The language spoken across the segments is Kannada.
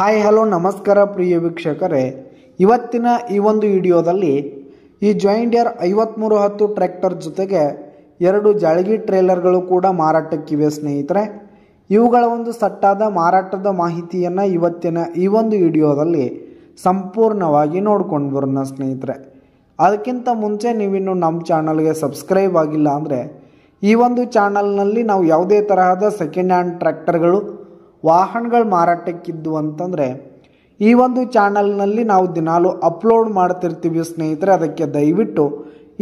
ಹಾಯ್ ಹಲೋ ನಮಸ್ಕಾರ ಪ್ರಿಯ ವೀಕ್ಷಕರೇ, ಇವತ್ತಿನ ಈ ಒಂದು ವಿಡಿಯೋದಲ್ಲಿ ಈ ಜಾಯಿಂಟ್ ಡೀರ್ 5310 ಟ್ರ್ಯಾಕ್ಟರ್ ಜೊತೆಗೆ ಎರಡು ಜಾಳಗಿ ಟ್ರೇಲರ್ಗಳು ಕೂಡ ಮಾರಾಟಕ್ಕಿವೆ ಸ್ನೇಹಿತರೆ. ಇವುಗಳ ಒಂದು ಸಟ್ಟಾದ ಮಾರಾಟದ ಮಾಹಿತಿಯನ್ನು ಇವತ್ತಿನ ಈ ಒಂದು ವಿಡಿಯೋದಲ್ಲಿ ಸಂಪೂರ್ಣವಾಗಿ ನೋಡ್ಕೊಂಡು ಬರೋಣ ಸ್ನೇಹಿತರೆ. ಅದಕ್ಕಿಂತ ಮುಂಚೆ ನೀವಿನ್ನು ನಮ್ಮ ಚಾನಲ್ಗೆ ಸಬ್ಸ್ಕ್ರೈಬ್ ಆಗಿಲ್ಲ ಅಂದರೆ ಈ ಒಂದು ಚಾನಲ್ನಲ್ಲಿ ನಾವು ಯಾವುದೇ ತರಹದ ಸೆಕೆಂಡ್ ಹ್ಯಾಂಡ್ ಟ್ರ್ಯಾಕ್ಟರ್ಗಳು ವಾಹನಗಳು ಮಾರಾಟಕ್ಕಿದ್ದು ಅಂತಂದರೆ ಈ ಒಂದು ಚಾನಲ್ನಲ್ಲಿ ನಾವು ದಿನಾಲು ಅಪ್ಲೋಡ್ ಮಾಡ್ತಿರ್ತೀವಿ ಸ್ನೇಹಿತರೆ. ಅದಕ್ಕೆ ದಯವಿಟ್ಟು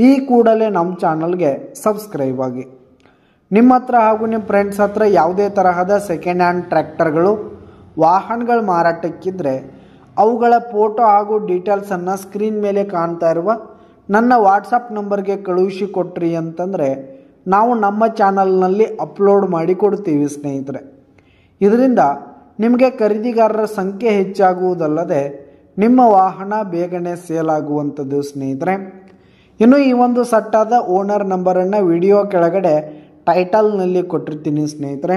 ಈ ಕೂಡಲೇ ನಮ್ಮ ಚಾನಲ್ಗೆ ಸಬ್ಸ್ಕ್ರೈಬ್ ಆಗಿ. ನಿಮ್ಮ ಹತ್ರ ಹಾಗೂ ನಿಮ್ಮ ಫ್ರೆಂಡ್ಸ್ ಹತ್ರ ಯಾವುದೇ ತರಹದ ಸೆಕೆಂಡ್ ಹ್ಯಾಂಡ್ ಟ್ರ್ಯಾಕ್ಟರ್ಗಳು ವಾಹನಗಳು ಮಾರಾಟಕ್ಕಿದ್ದರೆ ಅವುಗಳ ಫೋಟೋ ಹಾಗೂ ಡೀಟೇಲ್ಸನ್ನು ಸ್ಕ್ರೀನ್ ಮೇಲೆ ಕಾಣ್ತಾ ಇರುವ ನನ್ನ ವಾಟ್ಸಪ್ ನಂಬರ್ಗೆ ಕಳುಹಿಸಿ ಕೊಟ್ರಿ ಅಂತಂದರೆ ನಾವು ನಮ್ಮ ಚಾನಲ್ನಲ್ಲಿ ಅಪ್ಲೋಡ್ ಮಾಡಿ ಕೊಡ್ತೀವಿ ಸ್ನೇಹಿತರೆ. ಇದರಿಂದ ನಿಮಗೆ ಖರೀದಿಗಾರರ ಸಂಖ್ಯೆ ಹೆಚ್ಚಾಗುವುದಲ್ಲದೆ ನಿಮ್ಮ ವಾಹನ ಬೇಗನೆ ಸೇಲ್ ಆಗುವಂಥದ್ದು ಸ್ನೇಹಿತರೆ. ಇನ್ನು ಈ ಒಂದು ಸಟ್ಟಾದ ಓನರ್ ನಂಬರನ್ನು ವಿಡಿಯೋ ಕೆಳಗಡೆ ಟೈಟಲ್ನಲ್ಲಿ ಕೊಟ್ಟಿರ್ತೀನಿ ಸ್ನೇಹಿತರೆ.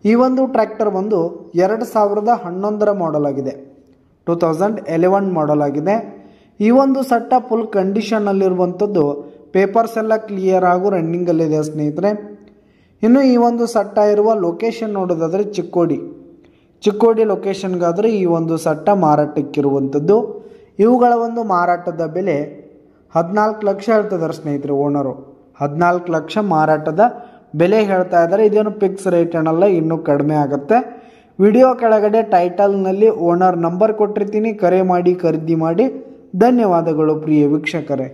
ಈ ಒಂದು ಟ್ರ್ಯಾಕ್ಟರ್ ಬಂದು 2011 ಮಾಡೆಲ್ ಆಗಿದೆ, 2011 ಮಾಡೆಲ್ ಆಗಿದೆ. ಈ ಒಂದು ಸಟ್ಟ ಫುಲ್ ಕಂಡೀಷನ್ನಲ್ಲಿರುವಂಥದ್ದು, ಪೇಪರ್ಸ್ ಎಲ್ಲ ಕ್ಲಿಯರ್ ಹಾಗೂ ರನ್ನಿಂಗಲ್ಲಿದೆ ಸ್ನೇಹಿತರೆ. ಇನ್ನು ಈ ಒಂದು ಸಟ್ಟ ಇರುವ ಲೊಕೇಶನ್ ನೋಡೋದಾದರೆ ಚಿಕ್ಕೋಡಿ ಲೊಕೇಶನ್ಗಾದರೆ ಈ ಒಂದು ಸಟ್ಟ ಮಾರಾಟಕ್ಕಿರುವಂಥದ್ದು. ಇವುಗಳ ಒಂದು ಮಾರಾಟದ ಬೆಲೆ 14 ಲಕ್ಷ ಹೇಳ್ತಿದ್ದಾರೆ ಸ್ನೇಹಿತರೆ. ಓನರು 14 ಲಕ್ಷ ಮಾರಾಟದ ಬೆಲೆ ಹೇಳ್ತಾ ಇದ್ದಾರೆ. ಇದೇನು ಫಿಕ್ಸ್ ರೇಟ್ ಏನಲ್ಲ, ಇನ್ನೂ ಕಡಿಮೆ ಆಗುತ್ತೆ. ವಿಡಿಯೋ ಕೆಳಗಡೆ ಟೈಟಲ್ನಲ್ಲಿ ಓನರ್ ನಂಬರ್ ಕೊಟ್ಟಿರ್ತೀನಿ, ಕರೆ ಮಾಡಿ ಖರೀದಿ ಮಾಡಿ. ಧನ್ಯವಾದಗಳು ಪ್ರಿಯ ವೀಕ್ಷಕರೇ.